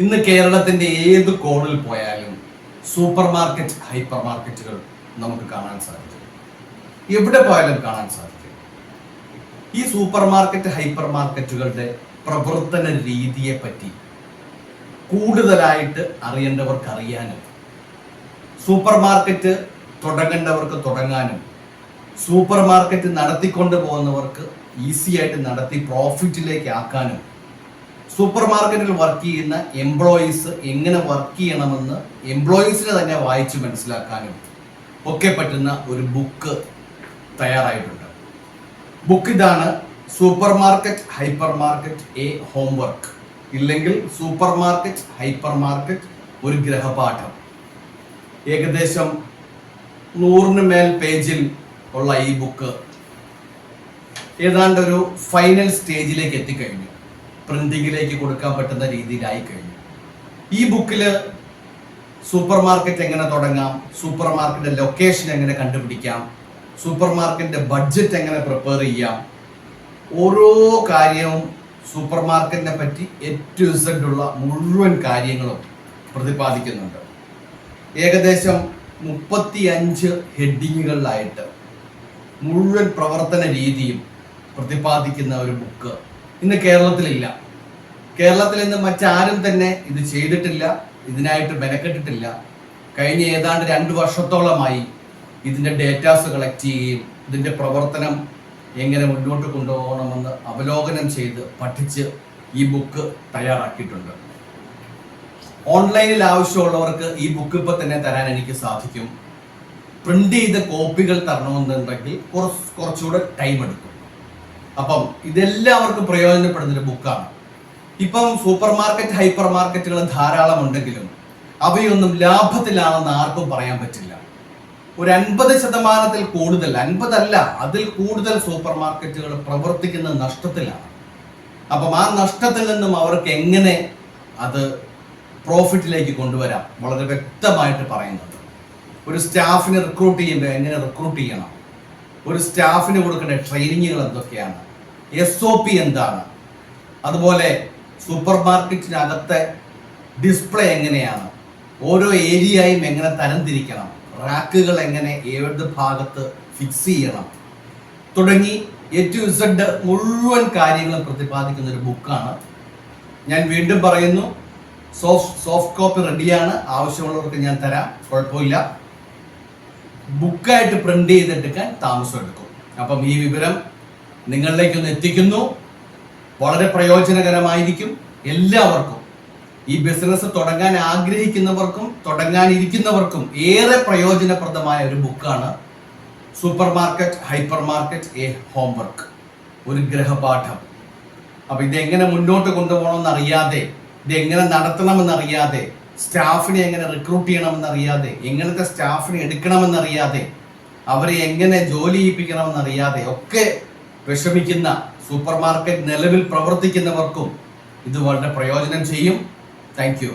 ഇന്ന് കേരളത്തിന്റെ ഏത് കോണിൽ പോയാലും സൂപ്പർ മാർക്കറ്റ്, ഹൈപ്പർ മാർക്കറ്റുകൾ നമുക്ക് കാണാൻ സാധിക്കും. എവിടെ പോയാലും കാണാൻ സാധിക്കും. ഈ സൂപ്പർ മാർക്കറ്റ്, ഹൈപ്പർ മാർക്കറ്റുകളുടെ പ്രവർത്തന രീതിയെ പറ്റി കൂടുതലായിട്ട് അറിയേണ്ടവർക്ക് അറിയാനും, സൂപ്പർ മാർക്കറ്റ് തുടങ്ങേണ്ടവർക്ക് തുടങ്ങാനും, സൂപ്പർ മാർക്കറ്റ് നടത്തിക്കൊണ്ട് പോകുന്നവർക്ക് ഈസി ആയിട്ട് നടത്തി പ്രോഫിറ്റിലേക്ക് ആക്കാനും, സൂപ്പർ മാർക്കറ്റിൽ വർക്ക് ചെയ്യുന്ന എംപ്ലോയീസ് എങ്ങനെ വർക്ക് ചെയ്യണമെന്ന് എംപ്ലോയീസിനെ തന്നെ വായിച്ച് മനസ്സിലാക്കാനും ഒക്കെ പറ്റുന്ന ഒരു ബുക്ക് തയ്യാറായിട്ടുണ്ട്. ബുക്ക് ഇതാണ്: super market, hyper market A homework, ഇല്ലെങ്കിൽ സൂപ്പർ മാർക്കറ്റ്, ഹൈപ്പർ മാർക്കറ്റ് ഒരു ഗ്രഹപാഠം. ഏകദേശം 100 മേൽ പേജിൽ ഉള്ള ഈ ബുക്ക് ഏതാണ്ട് ഒരു ഫൈനൽ സ്റ്റേജിലേക്ക് എത്തിക്കഴിഞ്ഞു. പ്രിന്റിങ്ങിലേക്ക് കൊടുക്കാൻ പറ്റുന്ന രീതിയിലായി കഴിഞ്ഞു. ഈ ബുക്കിൽ സൂപ്പർ മാർക്കറ്റ് എങ്ങനെ തുടങ്ങാം, സൂപ്പർ മാർക്കറ്റിന്റെ ലൊക്കേഷൻ എങ്ങനെ കണ്ടുപിടിക്കാം, സൂപ്പർ മാർക്കറ്റിന്റെ ബഡ്ജറ്റ് എങ്ങനെ പ്രിപ്പയർ ചെയ്യാം, ഓരോ കാര്യവും സൂപ്പർ മാർക്കറ്റിനെ പറ്റി A to Z ഉള്ള മുഴുവൻ കാര്യങ്ങളും പ്രതിപാദിക്കുന്നുണ്ട്. ഏകദേശം 35 ഹെഡിങ്ങുകളിലായിട്ട് മുഴുവൻ പ്രവർത്തന രീതിയും പ്രതിപാദിക്കുന്ന ഒരു ബുക്ക് ഇന്ന് കേരളത്തിലില്ല. കേരളത്തിൽ ഇന്ന് മറ്റാരും തന്നെ ഇത് ചെയ്തിട്ടില്ല, ഇതിനായിട്ട് മെനക്കെട്ടിട്ടില്ല. കഴിഞ്ഞ ഏതാണ്ട് 2 വർഷത്തോളമായി ഇതിൻ്റെ ഡേറ്റാസ് കളക്ട് ചെയ്യുകയും ഇതിൻ്റെ പ്രവർത്തനം എങ്ങനെ മുന്നോട്ട് കൊണ്ടുപോകണമെന്ന് അവലോകനം ചെയ്ത് പഠിച്ച് ഈ ബുക്ക് തയ്യാറാക്കിയിട്ടുണ്ട്. ഓൺലൈനിൽ ആവശ്യമുള്ളവർക്ക് ഈ ബുക്ക് ഇപ്പോൾ തന്നെ തരാൻ എനിക്ക് സാധിക്കും. പ്രിന്റ് ചെയ്ത കോപ്പികൾ തരണമെന്നുണ്ടെങ്കിൽ കുറച്ചുകൂടെ ടൈം എടുക്കും. അപ്പം ഇതെല്ലാവർക്കും പ്രയോജനപ്പെടുന്നൊരു ബുക്കാണ്. ഇപ്പം സൂപ്പർ മാർക്കറ്റ്, ഹൈപ്പർ മാർക്കറ്റുകൾ ധാരാളം ഉണ്ടെങ്കിലും അവയൊന്നും ലാഭത്തിലാണെന്ന് ആർക്കും പറയാൻ പറ്റില്ല. ഒരു 50% കൂടുതൽ, 50 അല്ല അതിൽ കൂടുതൽ സൂപ്പർ മാർക്കറ്റുകൾ പ്രവർത്തിക്കുന്ന നഷ്ടത്തിലാണ്. അപ്പം ആ നഷ്ടത്തിൽ നിന്നും അവർക്ക് എങ്ങനെ അത് പ്രോഫിറ്റിലേക്ക് കൊണ്ടുവരാം വളരെ വ്യക്തമായിട്ട് പറയുന്നുണ്ട്. ഒരു സ്റ്റാഫിനെ റിക്രൂട്ട് ചെയ്യുമ്പോൾ എങ്ങനെ റിക്രൂട്ട് ചെയ്യണം, ഒരു സ്റ്റാഫിന് കൊടുക്കേണ്ട ട്രെയിനിങ്ങുകൾ എന്തൊക്കെയാണ്, SOP എന്താണ്, അതുപോലെ സൂപ്പർ മാർക്കറ്റിനകത്തെ ഡിസ്പ്ലേ എങ്ങനെയാണ്, ഓരോ ഏരിയയും എങ്ങനെ തരംതിരിക്കണം, റാക്കുകൾ എങ്ങനെ ഏത് ഭാഗത്ത് ഫിക്സ് ചെയ്യണം തുടങ്ങി A to Z മുഴുവൻ കാര്യങ്ങളും പ്രതിപാദിക്കുന്ന ഒരു ബുക്കാണ്. ഞാൻ വീണ്ടും പറയുന്നു, സോഫ്റ്റ് കോപ്പി റെഡിയാണ്, ആവശ്യമുള്ളവർക്ക് ഞാൻ തരാം, കുഴപ്പമില്ല. ബുക്കായിട്ട് പ്രിന്റ് ചെയ്തെടുക്കാൻ താമസം എടുക്കും. അപ്പം ഈ വിവരം നിങ്ങളിലേക്കൊന്ന് എത്തിക്കുന്നു. വളരെ പ്രയോജനകരമായിരിക്കും എല്ലാവർക്കും. ഈ ബിസിനസ് തുടങ്ങാൻ ആഗ്രഹിക്കുന്നവർക്കും തുടങ്ങാനിരിക്കുന്നവർക്കും ഏറെ പ്രയോജനപ്രദമായ ഒരു ബുക്കാണ് super market, hyper market A homework, ഒരു ഗ്രഹപാഠം. അപ്പൊ ഇതെങ്ങനെ മുന്നോട്ട് കൊണ്ടുപോകണമെന്ന് അറിയാതെ, ഇതെങ്ങനെ നടത്തണമെന്നറിയാതെ, സ്റ്റാഫിനെ എങ്ങനെ റിക്രൂട്ട് ചെയ്യണമെന്നറിയാതെ, എങ്ങനത്തെ സ്റ്റാഫിനെ എടുക്കണമെന്നറിയാതെ, അവരെ എങ്ങനെ ജോലി ചെയ്യിപ്പിക്കണമെന്നറിയാതെ ഒക്കെ വിഷമിക്കുന്ന സൂപ്പർ മാർക്കറ്റ് നിലവിൽ പ്രവർത്തിക്കുന്നവർക്കും ഇത് വളരെ പ്രയോജനം ചെയ്യും. Thank you.